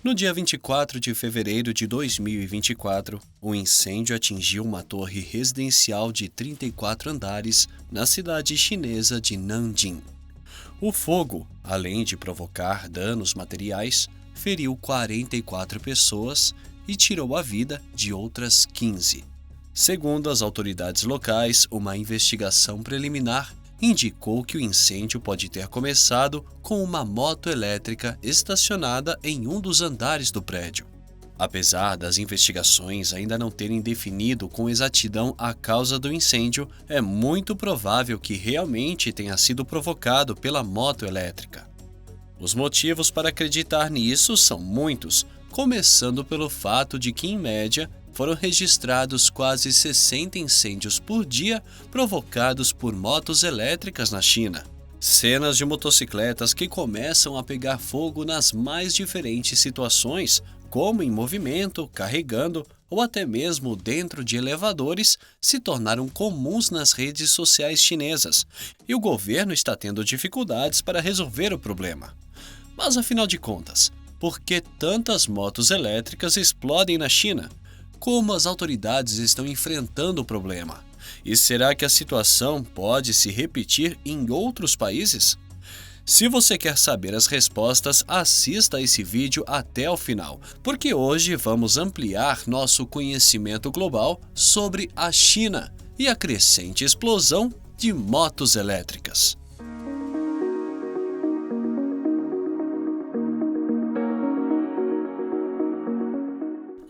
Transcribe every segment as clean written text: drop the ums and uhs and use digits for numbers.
No dia 24 de fevereiro de 2024, o incêndio atingiu uma torre residencial de 34 andares na cidade chinesa de Nanjing. O fogo, além de provocar danos materiais, feriu 44 pessoas e tirou a vida de outras 15. Segundo as autoridades locais, uma investigação preliminar indicou que o incêndio pode ter começado com uma moto elétrica estacionada em um dos andares do prédio. Apesar das investigações ainda não terem definido com exatidão a causa do incêndio, é muito provável que realmente tenha sido provocado pela moto elétrica. Os motivos para acreditar nisso são muitos, começando pelo fato de que, em média, foram registrados quase 60 incêndios por dia provocados por motos elétricas na China. Cenas de motocicletas que começam a pegar fogo nas mais diferentes situações, como em movimento, carregando ou até mesmo dentro de elevadores, se tornaram comuns nas redes sociais chinesas, e o governo está tendo dificuldades para resolver o problema. Mas afinal de contas, por que tantas motos elétricas explodem na China? Como as autoridades estão enfrentando o problema? E será que a situação pode se repetir em outros países? Se você quer saber as respostas, assista a esse vídeo até o final, porque hoje vamos ampliar nosso conhecimento global sobre a China e a crescente explosão de motos elétricas.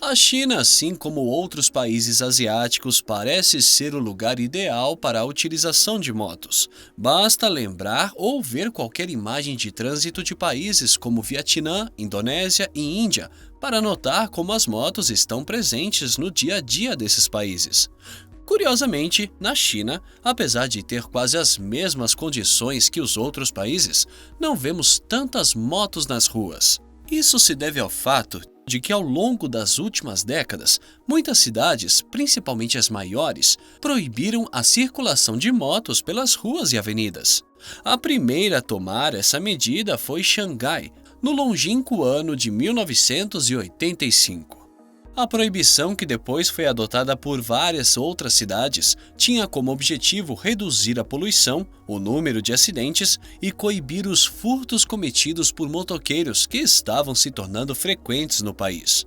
A China, assim como outros países asiáticos, parece ser o lugar ideal para a utilização de motos. Basta lembrar ou ver qualquer imagem de trânsito de países como Vietnã, Indonésia e Índia, para notar como as motos estão presentes no dia a dia desses países. Curiosamente, na China, apesar de ter quase as mesmas condições que os outros países, não vemos tantas motos nas ruas. Isso se deve ao fato de que ao longo das últimas décadas, muitas cidades, principalmente as maiores, proibiram a circulação de motos pelas ruas e avenidas. A primeira a tomar essa medida foi Xangai, no longínquo ano de 1985. A proibição, que depois foi adotada por várias outras cidades, tinha como objetivo reduzir a poluição, o número de acidentes e coibir os furtos cometidos por motoqueiros que estavam se tornando frequentes no país.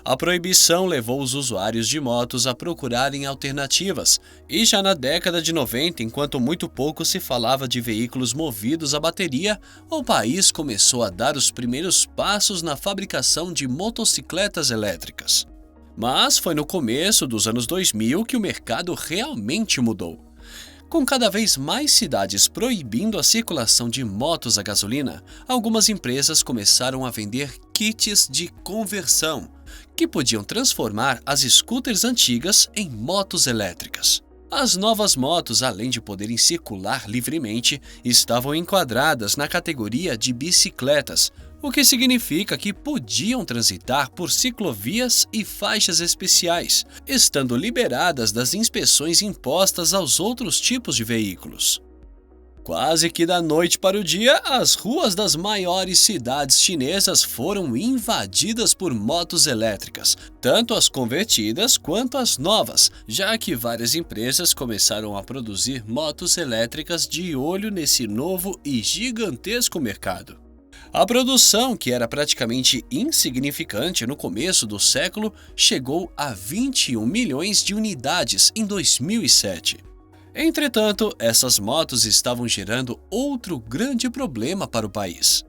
A proibição levou os usuários de motos a procurarem alternativas, e já na década de 90, enquanto muito pouco se falava de veículos movidos a bateria, o país começou a dar os primeiros passos na fabricação de motocicletas elétricas. Mas foi no começo dos anos 2000 que o mercado realmente mudou. Com cada vez mais cidades proibindo a circulação de motos a gasolina, algumas empresas começaram a vender kits de conversão, que podiam transformar as scooters antigas em motos elétricas. As novas motos, além de poderem circular livremente, estavam enquadradas na categoria de bicicletas, o que significa que podiam transitar por ciclovias e faixas especiais, estando liberadas das inspeções impostas aos outros tipos de veículos. Quase que da noite para o dia, as ruas das maiores cidades chinesas foram invadidas por motos elétricas, tanto as convertidas quanto as novas, já que várias empresas começaram a produzir motos elétricas de olho nesse novo e gigantesco mercado. A produção, que era praticamente insignificante no começo do século, chegou a 21 milhões de unidades em 2007. Entretanto, essas motos estavam gerando outro grande problema para o país.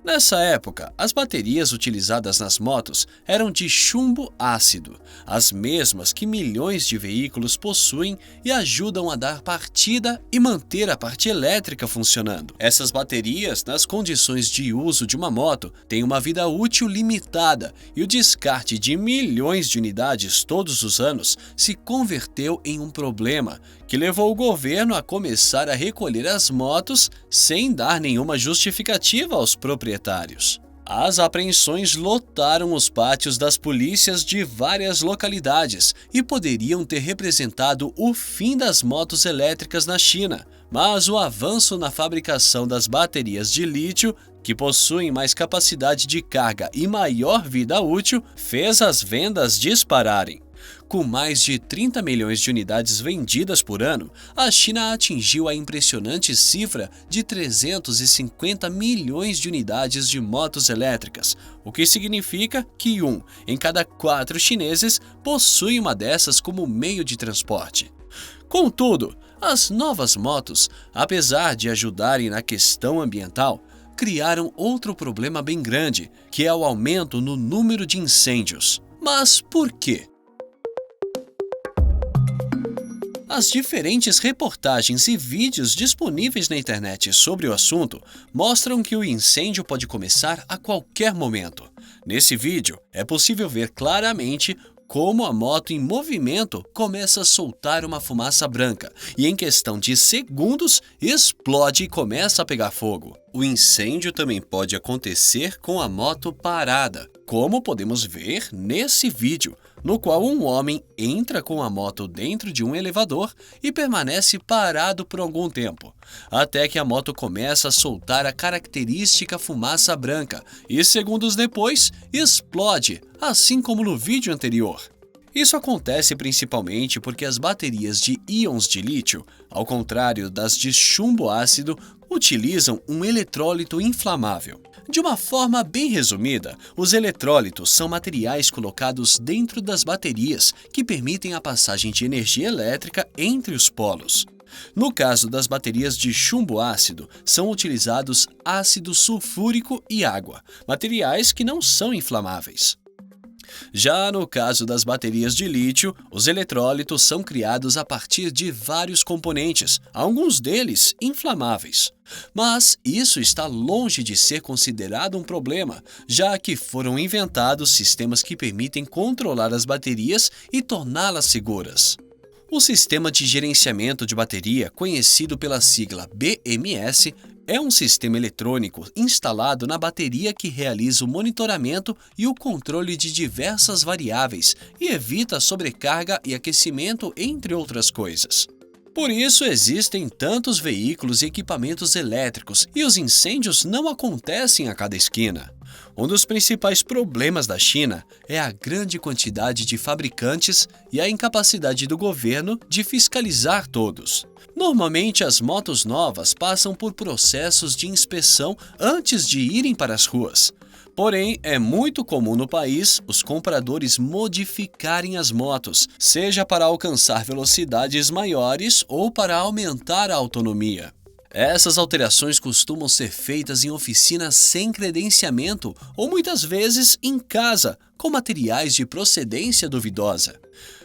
Nessa época, as baterias utilizadas nas motos eram de chumbo ácido, as mesmas que milhões de veículos possuem e ajudam a dar partida e manter a parte elétrica funcionando. Essas baterias, nas condições de uso de uma moto, têm uma vida útil limitada e o descarte de milhões de unidades todos os anos se converteu em um problema que levou o governo a começar a recolher as motos sem dar nenhuma justificativa aos proprietários. As apreensões lotaram os pátios das polícias de várias localidades e poderiam ter representado o fim das motos elétricas na China, mas o avanço na fabricação das baterias de lítio que possuem mais capacidade de carga e maior vida útil, fez as vendas dispararem. Com mais de 30 milhões de unidades vendidas por ano, a China atingiu a impressionante cifra de 350 milhões de unidades de motos elétricas, o que significa que 1 em cada 4 chineses possui uma dessas como meio de transporte. Contudo, as novas motos, apesar de ajudarem na questão ambiental, criaram outro problema bem grande, que é o aumento no número de incêndios. Mas por quê? As diferentes reportagens e vídeos disponíveis na internet sobre o assunto mostram que o incêndio pode começar a qualquer momento. Nesse vídeo, é possível ver claramente como a moto em movimento começa a soltar uma fumaça branca e, em questão de segundos, explode e começa a pegar fogo. O incêndio também pode acontecer com a moto parada, como podemos ver nesse vídeo, no qual um homem entra com a moto dentro de um elevador e permanece parado por algum tempo, até que a moto começa a soltar a característica fumaça branca e, segundos depois, explode, assim como no vídeo anterior. Isso acontece principalmente porque as baterias de íons de lítio, ao contrário das de chumbo ácido, utilizam um eletrólito inflamável. De uma forma bem resumida, os eletrólitos são materiais colocados dentro das baterias que permitem a passagem de energia elétrica entre os polos. No caso das baterias de chumbo ácido, são utilizados ácido sulfúrico e água, materiais que não são inflamáveis. Já no caso das baterias de lítio, os eletrólitos são criados a partir de vários componentes, alguns deles inflamáveis. Mas isso está longe de ser considerado um problema, já que foram inventados sistemas que permitem controlar as baterias e torná-las seguras. O sistema de gerenciamento de bateria, conhecido pela sigla BMS, é um sistema eletrônico instalado na bateria que realiza o monitoramento e o controle de diversas variáveis e evita sobrecarga e aquecimento, entre outras coisas. Por isso existem tantos veículos e equipamentos elétricos e os incêndios não acontecem a cada esquina. Um dos principais problemas da China é a grande quantidade de fabricantes e a incapacidade do governo de fiscalizar todos. Normalmente, as motos novas passam por processos de inspeção antes de irem para as ruas. Porém, é muito comum no país os compradores modificarem as motos, seja para alcançar velocidades maiores ou para aumentar a autonomia. Essas alterações costumam ser feitas em oficinas sem credenciamento ou muitas vezes em casa, com materiais de procedência duvidosa.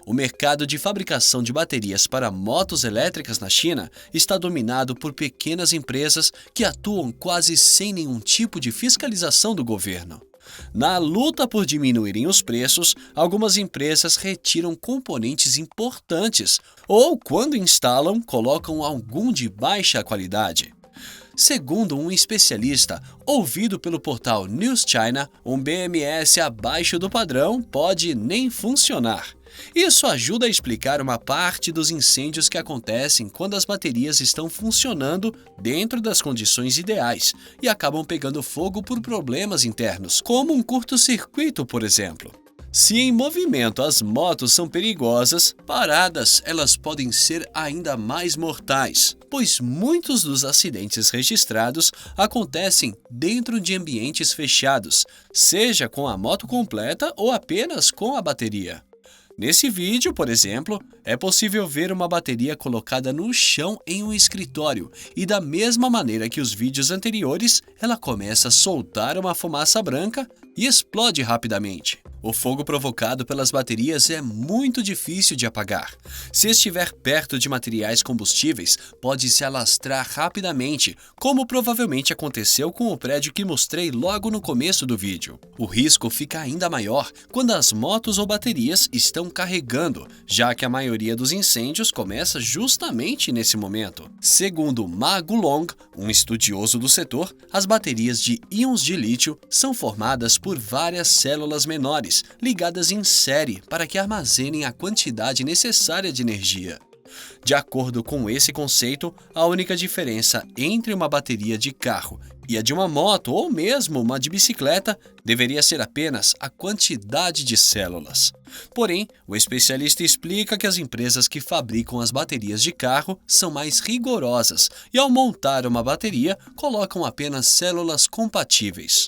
O mercado de fabricação de baterias para motos elétricas na China está dominado por pequenas empresas que atuam quase sem nenhum tipo de fiscalização do governo. Na luta por diminuírem os preços, algumas empresas retiram componentes importantes ou, quando instalam, colocam algum de baixa qualidade. Segundo um especialista ouvido pelo portal News China, um BMS abaixo do padrão pode nem funcionar. Isso ajuda a explicar uma parte dos incêndios que acontecem quando as baterias estão funcionando dentro das condições ideais e acabam pegando fogo por problemas internos, como um curto-circuito, por exemplo. Se em movimento as motos são perigosas, paradas elas podem ser ainda mais mortais, pois muitos dos acidentes registrados acontecem dentro de ambientes fechados, seja com a moto completa ou apenas com a bateria. Nesse vídeo, por exemplo, é possível ver uma bateria colocada no chão em um escritório e, da mesma maneira que os vídeos anteriores, ela começa a soltar uma fumaça branca e explode rapidamente. O fogo provocado pelas baterias é muito difícil de apagar. Se estiver perto de materiais combustíveis, pode se alastrar rapidamente, como provavelmente aconteceu com o prédio que mostrei logo no começo do vídeo. O risco fica ainda maior quando as motos ou baterias estão carregando, já que a maioria dos incêndios começa justamente nesse momento. Segundo Ma Gulong, um estudioso do setor, as baterias de íons de lítio são formadas por várias células menores, ligadas em série para que armazenem a quantidade necessária de energia. De acordo com esse conceito, a única diferença entre uma bateria de carro E a de uma moto ou mesmo uma de bicicleta deveria ser apenas a quantidade de células. Porém, o especialista explica que as empresas que fabricam as baterias de carro são mais rigorosas e, ao montar uma bateria, colocam apenas células compatíveis.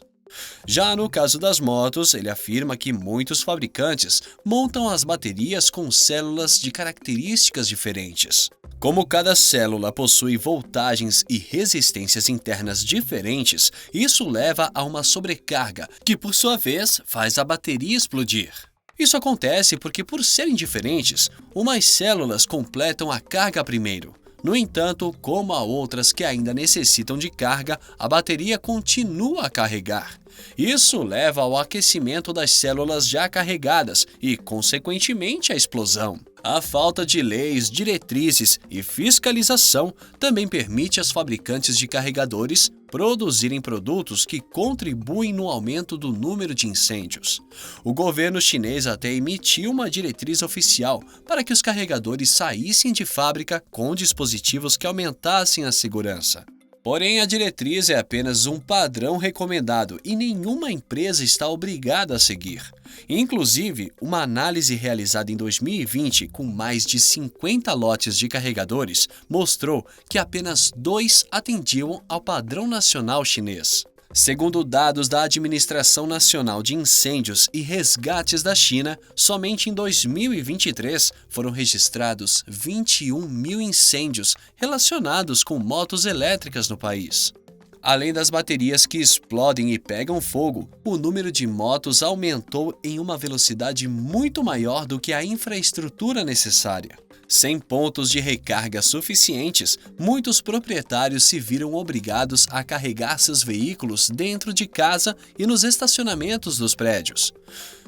Já no caso das motos, ele afirma que muitos fabricantes montam as baterias com células de características diferentes. Como cada célula possui voltagens e resistências internas diferentes, isso leva a uma sobrecarga, que por sua vez faz a bateria explodir. Isso acontece porque, por serem diferentes, umas células completam a carga primeiro. No entanto, como há outras que ainda necessitam de carga, a bateria continua a carregar. Isso leva ao aquecimento das células já carregadas e, consequentemente, à explosão. A falta de leis, diretrizes e fiscalização também permite aos fabricantes de carregadores produzirem produtos que contribuem no aumento do número de incêndios. O governo chinês até emitiu uma diretriz oficial para que os carregadores saíssem de fábrica com dispositivos que aumentassem a segurança. Porém, a diretriz é apenas um padrão recomendado e nenhuma empresa está obrigada a seguir. Inclusive, uma análise realizada em 2020 com mais de 50 lotes de carregadores mostrou que apenas 2 atendiam ao padrão nacional chinês. Segundo dados da Administração Nacional de Incêndios e Resgates da China, somente em 2023 foram registrados 21 mil incêndios relacionados com motos elétricas no país. Além das baterias que explodem e pegam fogo, o número de motos aumentou em uma velocidade muito maior do que a infraestrutura necessária. Sem pontos de recarga suficientes, muitos proprietários se viram obrigados a carregar seus veículos dentro de casa e nos estacionamentos dos prédios.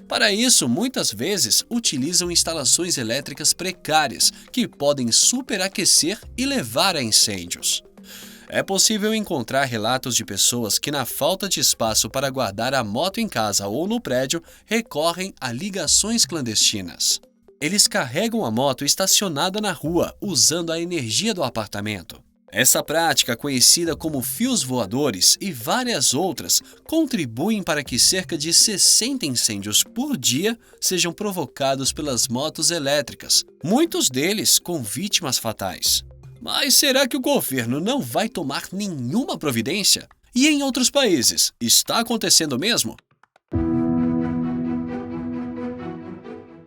Para isso, muitas vezes, utilizam instalações elétricas precárias, que podem superaquecer e levar a incêndios. É possível encontrar relatos de pessoas que, na falta de espaço para guardar a moto em casa ou no prédio, recorrem a ligações clandestinas. Eles carregam a moto estacionada na rua, usando a energia do apartamento. Essa prática, conhecida como fios voadores e várias outras, contribuem para que cerca de 60 incêndios por dia sejam provocados pelas motos elétricas, muitos deles com vítimas fatais. Mas será que o governo não vai tomar nenhuma providência? E em outros países, está acontecendo mesmo?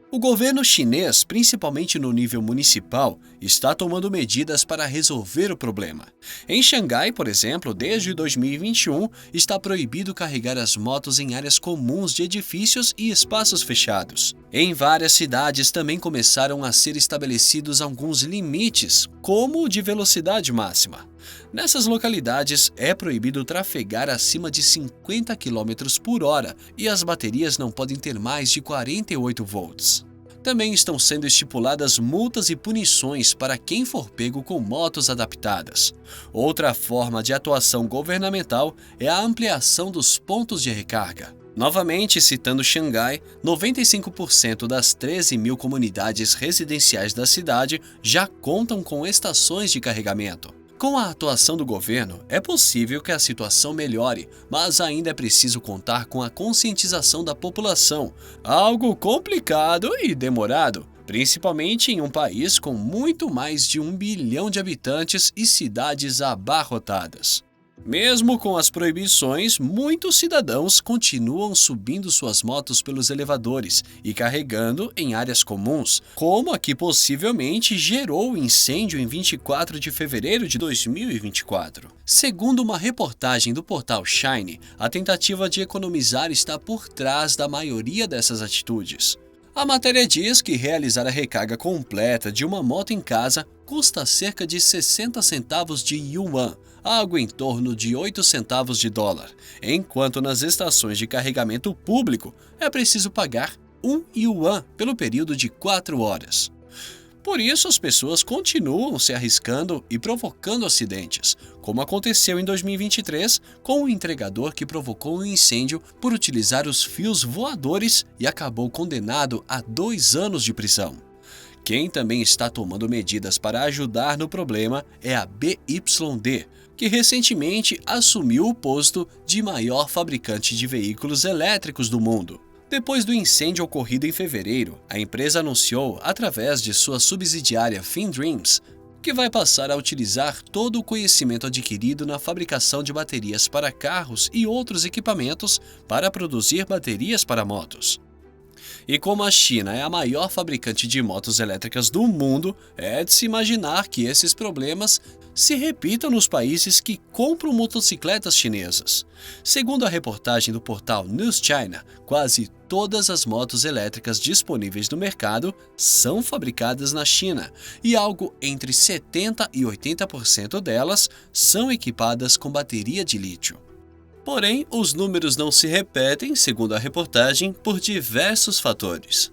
O governo chinês, principalmente no nível municipal, está tomando medidas para resolver o problema. Em Xangai, por exemplo, desde 2021, está proibido carregar as motos em áreas comuns de edifícios e espaços fechados. Em várias cidades também começaram a ser estabelecidos alguns limites, como o de velocidade máxima. Nessas localidades, é proibido trafegar acima de 50 km por hora e as baterias não podem ter mais de 48 volts. Também estão sendo estipuladas multas e punições para quem for pego com motos adaptadas. Outra forma de atuação governamental é a ampliação dos pontos de recarga. Novamente, citando Xangai, 95% das 13 mil comunidades residenciais da cidade já contam com estações de carregamento. Com a atuação do governo, é possível que a situação melhore, mas ainda é preciso contar com a conscientização da população, algo complicado e demorado, principalmente em um país com muito mais de 1 bilhão de habitantes e cidades abarrotadas. Mesmo com as proibições, muitos cidadãos continuam subindo suas motos pelos elevadores e carregando em áreas comuns, como a que possivelmente gerou o incêndio em 24 de fevereiro de 2024. Segundo uma reportagem do portal Shine, a tentativa de economizar está por trás da maioria dessas atitudes. A matéria diz que realizar a recarga completa de uma moto em casa custa cerca de 60 centavos de yuan, algo em torno de 8 centavos de dólar, enquanto nas estações de carregamento público é preciso pagar 1 yuan pelo período de 4 horas. Por isso, as pessoas continuam se arriscando e provocando acidentes, como aconteceu em 2023 com o entregador que provocou um incêndio por utilizar os fios voadores e acabou condenado a 2 anos de prisão. Quem também está tomando medidas para ajudar no problema é a BYD, que recentemente assumiu o posto de maior fabricante de veículos elétricos do mundo. Depois do incêndio ocorrido em fevereiro, a empresa anunciou, através de sua subsidiária FinDreams, que vai passar a utilizar todo o conhecimento adquirido na fabricação de baterias para carros e outros equipamentos para produzir baterias para motos. E como a China é a maior fabricante de motos elétricas do mundo, é de se imaginar que esses problemas se repitam nos países que compram motocicletas chinesas. Segundo a reportagem do portal News China, quase todas as motos elétricas disponíveis no mercado são fabricadas na China, e algo entre 70% e 80% delas são equipadas com bateria de lítio. Porém, os números não se repetem, segundo a reportagem, por diversos fatores.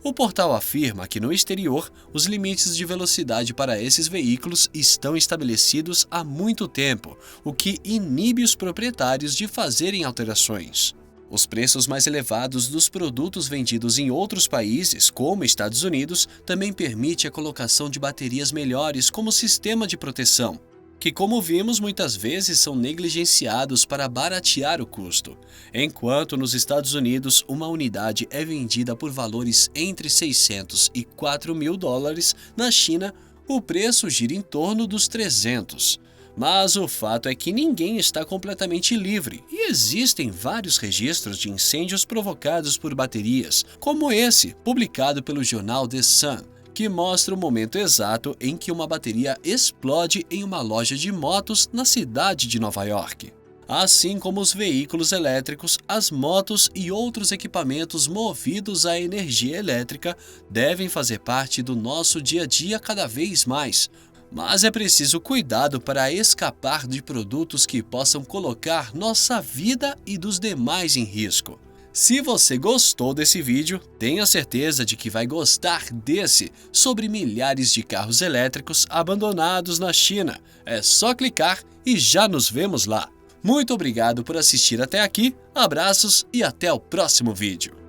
O portal afirma que no exterior, os limites de velocidade para esses veículos estão estabelecidos há muito tempo, o que inibe os proprietários de fazerem alterações. Os preços mais elevados dos produtos vendidos em outros países, como Estados Unidos, também permite a colocação de baterias melhores como sistema de proteção, que, como vimos, muitas vezes são negligenciados para baratear o custo. Enquanto nos Estados Unidos uma unidade é vendida por valores entre 600 e 4 mil dólares, na China o preço gira em torno dos 300. Mas o fato é que ninguém está completamente livre e existem vários registros de incêndios provocados por baterias, como esse, publicado pelo jornal The Sun, que mostra o momento exato em que uma bateria explode em uma loja de motos na cidade de Nova York. Assim como os veículos elétricos, as motos e outros equipamentos movidos à energia elétrica devem fazer parte do nosso dia a dia cada vez mais. Mas é preciso cuidado para escapar de produtos que possam colocar nossa vida e dos demais em risco. Se você gostou desse vídeo, tenha certeza de que vai gostar desse sobre milhares de carros elétricos abandonados na China. É só clicar e já nos vemos lá. Muito obrigado por assistir até aqui, abraços e até o próximo vídeo.